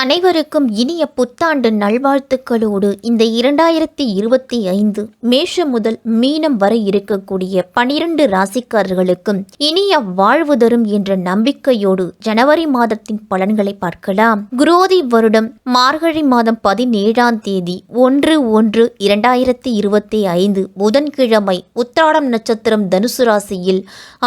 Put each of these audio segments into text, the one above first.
அனைவருக்கும் இனிய புத்தாண்டு நல்வாழ்த்துக்களோடு இந்த 2025 மேஷம் முதல் மீனம் வரை இருக்கக்கூடிய 12 ராசிக்காரர்களுக்கும் இனிய வாழ்வு தரும் என்ற நம்பிக்கையோடு ஜனவரி மாதத்தின் பலன்களை பார்க்கலாம். குரோதி வருடம் மார்கழி மாதம் 17ஆம் தேதி 1/1/2025 புதன்கிழமை உத்திராடம் நட்சத்திரம் தனுசு ராசியில்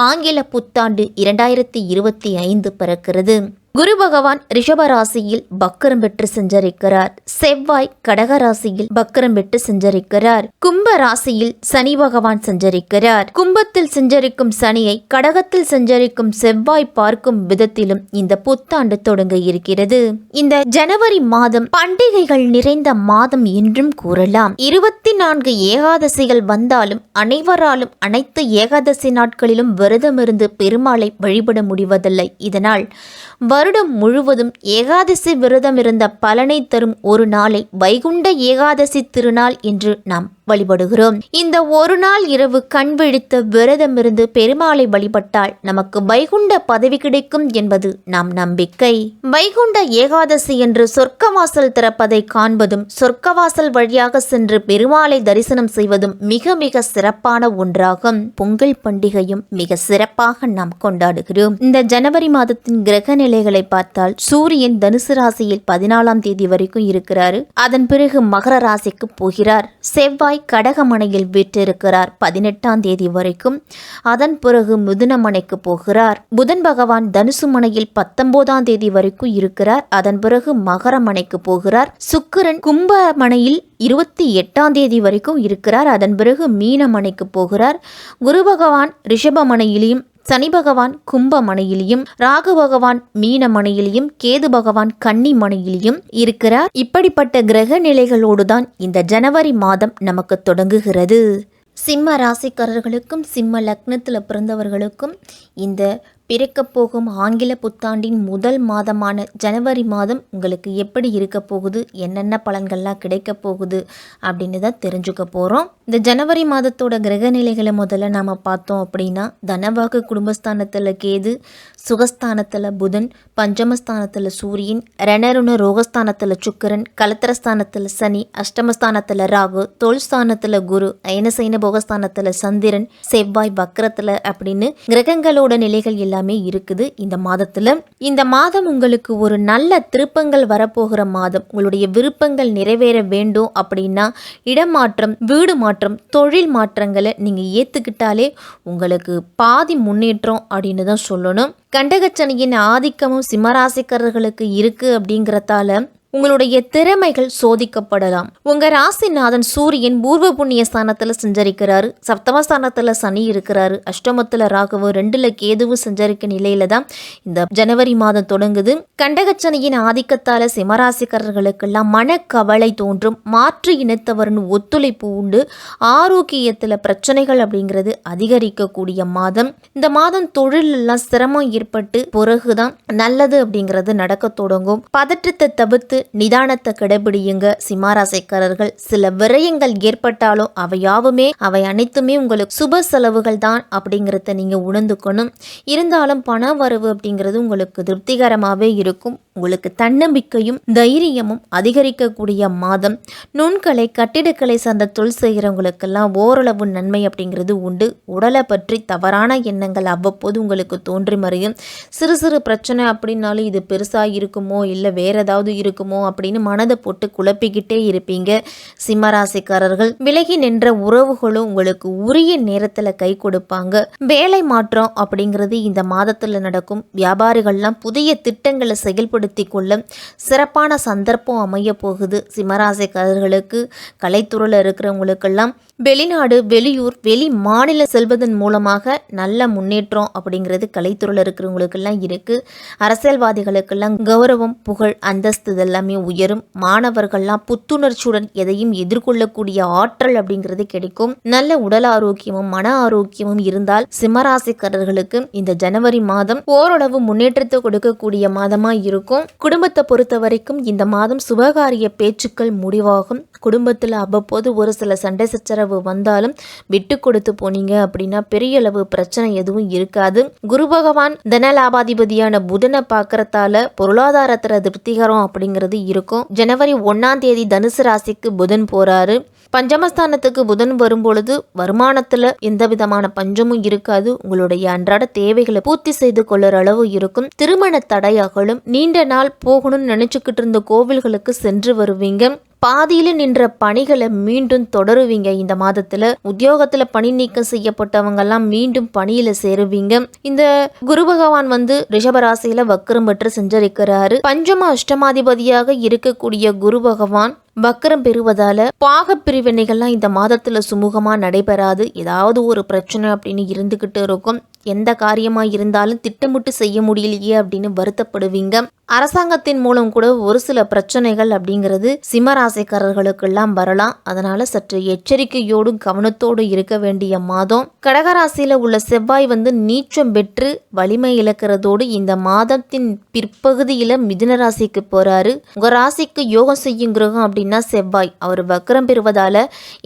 ஆங்கில புத்தாண்டு 2025 பிறக்கிறது. குரு பகவான் ரிஷப ராசியில் பக்கரம் பெற்று சஞ்சரிக்கிறார். செவ்வாய் கடக ராசியில் பக்கரம் பெற்று சஞ்சரிக்கிறார். கும்ப ராசியில் சனி பகவான் சஞ்சரிக்கிறார். கும்பத்தில் சஞ்சரிக்கும் சனியை கடகத்தில் சஞ்சரிக்கும் செவ்வாய் பார்க்கும் விதத்திலும் இந்த புத்தாண்டு தொடங்க இருக்கிறது. இந்த ஜனவரி மாதம் பண்டிகைகள் நிறைந்த மாதம் என்றும் கூறலாம். 24 ஏகாதசிகள் வந்தாலும் அனைவராலும் அனைத்து ஏகாதசி நாட்களிலும் விரதமிருந்து பெருமாளை வழிபட முடிவதில்லை. இதனால் வருடம் முழுவதும் ஏகாதசி விரதம் இருந்த பலனை தரும் ஒரு நாளை வைகுண்ட ஏகாதசி திருநாள் என்று நாம் வழிபடுகிறோம். இந்த ஒரு நாள் இரவு கண் விழித்து விரதமிருந்து பெருமாளை வழிபட்டால் நமக்கு வைகுண்ட பதவி கிடைக்கும் என்பது நம் நம்பிக்கை. வைகுண்ட ஏகாதசி என்று சொர்க்கவாசல் திறப்பதை காண்பதும் சொர்க்கவாசல் வழியாக சென்று பெருமாளை தரிசனம் செய்வதும் மிக மிக சிறப்பான ஒன்றாகும். பொங்கல் பண்டிகையும் மிக சிறப்பாக நாம் கொண்டாடுகிறோம். இந்த ஜனவரி மாதத்தின் கிரக நிலைகளை பார்த்தால் சூரியன் தனுசு ராசியில் 14ஆம் தேதி வரைக்கும் இருக்கிறாரு. அதன் பிறகு மகர ராசிக்கு போகிறார். செவ்வாய் கடகமனையில் வீற்றிருக்கிறார் 18ஆம் தேதி வரைக்கும். அதன் பிறகு மிதுனமனைக்கு போகிறார். புதன் பகவான் தனுசு மனையில் 19ஆம் தேதி வரைக்கும் இருக்கிறார். அதன் பிறகு மகரமனைக்கு போகிறார். சுக்கிரன் கும்பமனையில் 28ஆம் தேதி வரைக்கும் இருக்கிறார். அதன் பிறகு மீனமனைக்கு போகிறார். குரு பகவான் ரிஷபமனையிலையும் சனி பகவான் கும்பமனையிலையும் ராகு பகவான் மீனமனையிலையும் கேது பகவான் கன்னிமனையிலையும் இருக்கிறார். இப்படிப்பட்ட கிரக நிலைகளோடுதான் இந்த ஜனவரி மாதம் நமக்கு தொடங்குகிறது. சிம்ம ராசிக்காரர்களுக்கும் சிம்ம லக்னத்தில் பிறந்தவர்களுக்கும் இந்த பிறக்கப் போகும் ஆங்கில புத்தாண்டின் முதல் மாதமான ஜனவரி மாதம் உங்களுக்கு எப்படி இருக்க போகுது, என்னென்ன பலன்கள்லாம் கிடைக்க போகுது அப்படின்னு தான் தெரிஞ்சுக்க போகிறோம். இந்த ஜனவரி மாதத்தோட கிரக நிலைகளை முதல்ல நாம் பார்த்தோம் அப்படின்னா தனவாக்கு குடும்பஸ்தானத்தில் கேது, சுகஸ்தானத்தில் புதன், பஞ்சமஸ்தானத்தில் சூரியன், ரணருண ரோகஸ்தானத்தில் சுக்கிரன், கலத்திரஸ்தானத்தில் சனி, அஷ்டமஸ்தானத்தில் ராகு, தோல்ஸ்தானத்தில் குரு, அயனசைன போகஸ்தானத்தில் சந்திரன், செவ்வாய் வக்கரத்தில் அப்படின்னு கிரகங்களோட நிலைகள் எல்லாம் இருக்குது. இந்த மாதம் உங்களுக்கு ஒரு நல்ல திருப்பங்கள் வரப்போகிற மாதம். உங்களுடைய விருப்பங்கள் நிறைவேற வேண்டும் அப்படின்னா இடமாற்றம், வீடு மாற்றம், தொழில் மாற்றங்களை நீங்க ஏத்துக்கிட்டாலே உங்களுக்கு பாதி முன்னேற்றம் அப்படின்னு தான் சொல்லணும். கண்டகச்சனியின் ஆதிக்கமும் சிம்மராசிக்காரர்களுக்கு இருக்கு அப்படிங்கறதால உங்களுடைய திறமைகள் சோதிக்கப்படலாம். உங்க ராசிநாதன் சூரியன் பூர்வ புண்ணிய ஸ்தானத்துல சஞ்சரிக்கிறாரு. சப்தமஸ்தானத்துல சனி இருக்கிறாரு. அஷ்டமத்துல ராகுவு, 2ல கேதுவு சஞ்சரிக்க நிலையில தான் இந்த ஜனவரி மாதம் தொடங்குது. கண்டகச்சனியின் ஆதிக்கத்தால சிம்மராசிக்காரர்களுக்கெல்லாம் மனக்கவலை தோன்றும். மாற்று இனத்தவரின் ஒத்துழைப்பு உண்டு. ஆரோக்கியத்துல பிரச்சனைகள் அப்படிங்கிறது அதிகரிக்கக்கூடிய மாதம். இந்த மாதம் தொழில் எல்லாம் சிரமம் ஏற்பட்டு பிறகுதான் நல்லது அப்படிங்கிறது நடக்க தொடங்கும். பதற்றத்தை தவிர்த்து நிதானத்தை கடைபிடியுங்க சிம்மராசிக்காரர்கள். சில விரயங்கள் ஏற்பட்டாலும் அவை அனைத்துமே உங்களுக்கு சுப செலவுகள் தான் அப்படிங்கிறத நீங்க உணர்ந்துக்கணும். இருந்தாலும் பண வரவு அப்படிங்கிறது உங்களுக்கு திருப்திகரமாகவே இருக்கும். உங்களுக்கு தன்னம்பிக்கையும் தைரியமும் அதிகரிக்கக்கூடிய மாதம். நுண்கலை, கட்டிடக்கலை சார்ந்த தொழில் செய்கிறவங்களுக்கெல்லாம் ஓரளவு நன்மை அப்படிங்கிறது உண்டு. உடலை பற்றி தவறான எண்ணங்கள் அவ்வப்போது உங்களுக்கு தோன்றி மறையும். சிறு சிறு பிரச்சனை அப்படின்னாலும் இது பெருசா இருக்குமோ இல்லை வேற ஏதாவது இருக்குமோ அப்படின்னு மனதை போட்டு குழப்பிக்கிட்டே இருப்பீங்க. சிம்மராசிக்காரர்கள் விலகி நின்ற உறவுகளும் உங்களுக்கு உரிய நேரத்துல கை கொடுப்பாங்க. வேலை மாற்றம் அப்படிங்கிறது இந்த மாதத்துல நடக்கும். வியாபாரிகள்லாம் புதிய திட்டங்களை செயல்படுத்தி கொள்ள சிறப்பான சந்தர்ப்பம் அமைய போகுது. சிம்மராசிக்காரர்களுக்கு கலைத்துறையில் இருக்கிறவங்களுக்கெல்லாம் வெளிநாடு, வெளியூர், வெளி மாநில செல்வதன் மூலமாக நல்ல முன்னேற்றம் அப்படிங்கிறது கலைத்துறையில் இருக்கிறவங்களுக்கெல்லாம் இருக்கு. அரசியல்வாதிகளுக்கெல்லாம் கௌரவம், புகழ், அந்தஸ்து இதெல்லாம் எல்லாமே உயரும். மாணவர்கள்லாம் புத்துணர்ச்சியுடன் எதையும் எதிர்கொள்ளக்கூடிய ஆற்றல் அப்படிங்கிறது கிடைக்கும். நல்ல உடல் ஆரோக்கியமும் மன ஆரோக்கியமும் இருந்தால் சிம்மராசிக்காரர்களுக்கு இந்த ஜனவரி மாதம் ஓரளவு முன்னேற்றத்தை கொடுக்கக்கூடிய மாதமா இருக்கும். குடும்பத்தை பொறுத்த வரைக்கும் இந்த மாதம் சுபகாரிய பேச்சுக்கள் முடிவாகும். குடும்பத்தில் அவ்வப்போது ஒரு சில சண்டை சச்சரவு வந்தாலும் விட்டு கொடுத்து போனீங்க அப்படின்னா பெரிய அளவு பிரச்சனை எதுவும் இருக்காது. குரு பகவான் தனலாபாதிபதியான புதனை பார்க்கறதால பொருளாதாரத்துல திருப்திகரம் அப்படிங்கிறது இருக்கும். ஜனவரி 1ஆம் தேதி தனுசு ராசிக்கு புதன் போறாரு. பஞ்சமஸ்தானத்துக்கு புதன் வரும்பொழுது வருமானத்துல எந்த விதமான பஞ்சமும் இருக்காது. உங்களுடைய அன்றாட தேவைகளை பூர்த்தி செய்து கொள்ளுற அளவு இருக்கும். திருமண தடை அகலும். நீண்ட நாள் போகணும்னு நினைச்சுக்கிட்டு இருந்த கோவில்களுக்கு சென்று வருவீங்க. பாதியில நின்ற பணிகளை மீண்டும் தொடருவீங்க. இந்த மாதத்துல உத்தியோகத்துல பணி நீக்கம் செய்யப்பட்டவங்க எல்லாம் மீண்டும் பணியில சேருவீங்க. இந்த குரு பகவான் ரிஷபராசியில வக்ரம் பெற்று செஞ்சரிக்கிறாரு. பஞ்சம அஷ்டமாதிபதியாக இருக்கக்கூடிய குரு பகவான் வக்கரம் பெறுவதால பாக பிரிவினைகள்லாம் இந்த மாதத்துல சுமூகமா நடைபெறாது. ஏதாவது ஒரு பிரச்சனை அப்படின்னு இருந்துகிட்டு இருக்கும். எந்த காரியமா இருந்தாலும் திட்டமிட்டு செய்ய முடியலையே அப்படின்னு வருத்தப்படுவீங்க. அரசாங்கத்தின் மூலம் கூட ஒரு சில பிரச்சனைகள் அப்படிங்கிறது சிம்மராசிக்காரர்களுக்கெல்லாம் வரலாம். அதனால சற்று எச்சரிக்கையோடும் கவனத்தோடு இருக்க வேண்டிய மாதம். கடகராசியில உள்ள செவ்வாய் நீச்சம் பெற்று வலிமை இழக்கிறதோடு இந்த மாதத்தின் பிற்பகுதியில மிதுன ராசிக்கு போறாரு. உங்க ராசிக்கு யோகம் செய்யும் கிரகம் அப்படின்னா செவ்வாய். அவர் வக்ரம் பெறுவதால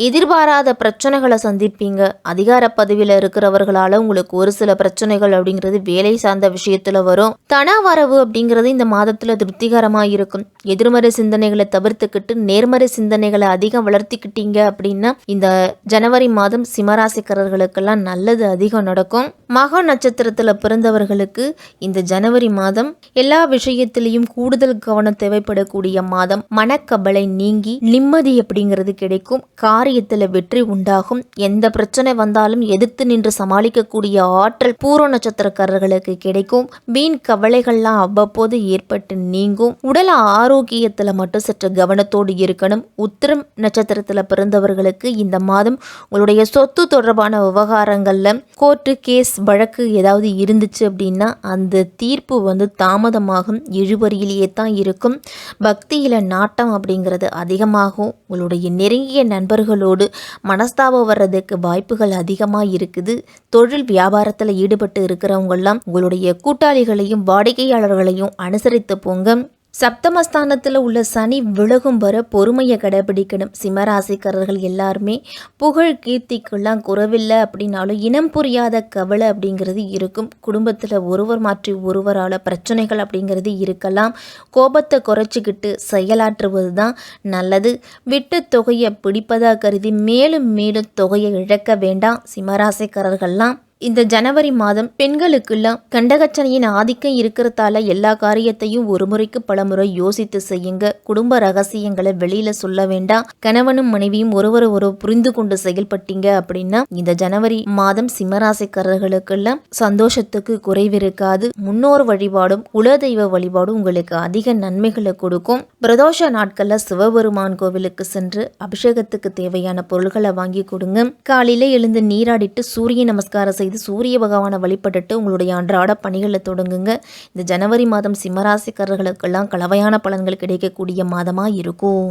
எதிர்பாராத பிரச்சனைகளை சந்திப்பீங்க. அதிகார பதவியில இருக்கிறவர்களால உங்களுக்கு ஒரு சில பிரச்சனைகள் அப்படிங்கிறது வேலை சார்ந்த விஷயத்துல வரும். தன வரவு அப்படிங்கிறது இந்த மாதத்துல திருப்திகரமா இருக்கும். எதிர்மறை சிந்தனைகளை தவிர்த்துக்கிட்டு நேர்மறை சிந்தனைகளை அதிகம் வளர்த்திக்கிட்டீங்க அப்படின்னா இந்த ஜனவரி மாதம் சிம்மராசிக்காரர்களுக்கெல்லாம் நல்லது அதிகம் நடக்கும். மக நட்சத்திரத்துல பிறந்தவர்களுக்கு இந்த ஜனவரி மாதம் எல்லா விஷயத்திலையும் கூடுதல் கவனம் தேவைப்படக்கூடிய மாதம். மனக்கவலை நீங்கி நிம்மதி அப்படிங்கிறது கிடைக்கும். காரியத்துல வெற்றி உண்டாகும். எந்த பிரச்சனை வந்தாலும் எதிர்த்து நின்று சமாளிக்கக்கூடிய ஆற்றல் பூர்வ நட்சத்திரக்காரர்களுக்கு கிடைக்கும். வீண் கவலைகள்லாம் அவ்வப்போது ஏற்பட்டு நீங்கும். உடல் ஆரோக்கியத்துல மட்டும் சற்று கவனத்தோடு இருக்கணும். உத்திரம் நட்சத்திரத்துல பிறந்தவர்களுக்கு இந்த மாதம் உங்களுடைய சொத்து தொடர்பான விவகாரங்கள்ல கோர்ட்டு கேஸ் வழக்கு ஏதாவது இருந்துச்சு அப்படின்னா அந்த தீர்ப்பு தாமதமாகும். இழுபறியிலேயே தான் இருக்கும். பக்தியில நாட்டம் அப்படிங்கிறது அதிகமாகும். உங்களுடைய நெருங்கிய நண்பர்களோடு மனஸ்தாபம் வர்றதுக்கு வாய்ப்புகள் அதிகமாக இருக்குது. தொழில் வியாபாரத்தில் ஈடுபட்டு இருக்கிறவங்கெல்லாம் உங்களுடைய கூட்டாளிகளையும் வாடிக்கையாளர்களையும் அனுசரித்து போங்க. சப்தமஸ்தானத்தில் உள்ள சனி விலகும் வர பொறுமையை கடைபிடிக்கணும். சிம்மராசிக்காரர்கள் எல்லாருமே புகழ் கீர்த்திக்கெல்லாம் குறவில்லை அப்படின்னாலும் இனம் புரியாத கவலை அப்படிங்கிறது இருக்கும். குடும்பத்தில் ஒருவர் மாற்றி ஒருவரால் பிரச்சனைகள் அப்படிங்கிறது இருக்கலாம். கோபத்தை குறைச்சிக்கிட்டு செயலாற்றுவது தான் நல்லது. விட்டு தொகையை பிடிப்பதாக கருதி மேலும் மேலும் தொகையை இழக்க வேண்டாம். சிம்மராசிக்காரர்கள்லாம் இந்த ஜனவரி மாதம் பெண்களுக்கெல்லாம் கண்டகச்சனையின் ஆதிக்கம் இருக்கிறதால எல்லா காரியத்தையும் ஒரு முறைக்கு பல முறை யோசித்து செய்யுங்க. குடும்ப ரகசியங்களை வெளியில சொல்ல வேண்டாம். கணவனும் மனைவியும் ஒருவர் புரிந்து கொண்டு செயல்பட்டீங்க அப்படின்னா இந்த ஜனவரி மாதம் சிம்மராசிக்காரர்களுக்கெல்லாம் சந்தோஷத்துக்கு குறைவிருக்காது. முன்னோர் வழிபாடும் குலதெய்வ வழிபாடும் உங்களுக்கு அதிக நன்மைகளை கொடுக்கும். பிரதோஷ நாட்கள்ல சிவபெருமான் கோவிலுக்கு சென்று அபிஷேகத்துக்கு தேவையான பொருள்களை வாங்கி கொடுங்க. காலையில எழுந்து நீராடிட்டு சூரிய நமஸ்காரம் செய்து சூரிய பகவானை வழிபட்டுட்டு உங்களுடைய அன்றாட பணிகளை தொடங்குங்க. இந்த ஜனவரி மாதம் சிம்மராசிக்காரர்களுக்கெல்லாம் கலவையான பலன்கள் கிடைக்கக்கூடிய மாதமாக இருக்கும்.